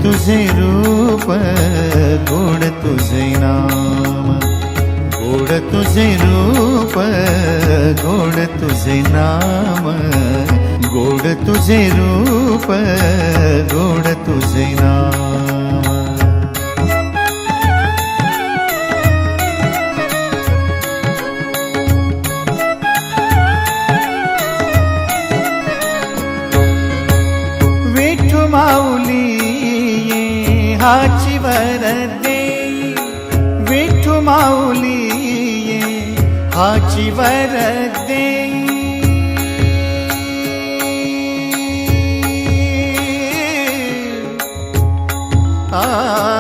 तुझे रूप गोड तुझे नाम, गोड तुझे रूप गोड तुझे नाम, गोड तुझे रूप गोड तुझे नाम। विठू माऊली हाची वरदे, विठू माऊली हाची वरदे, आ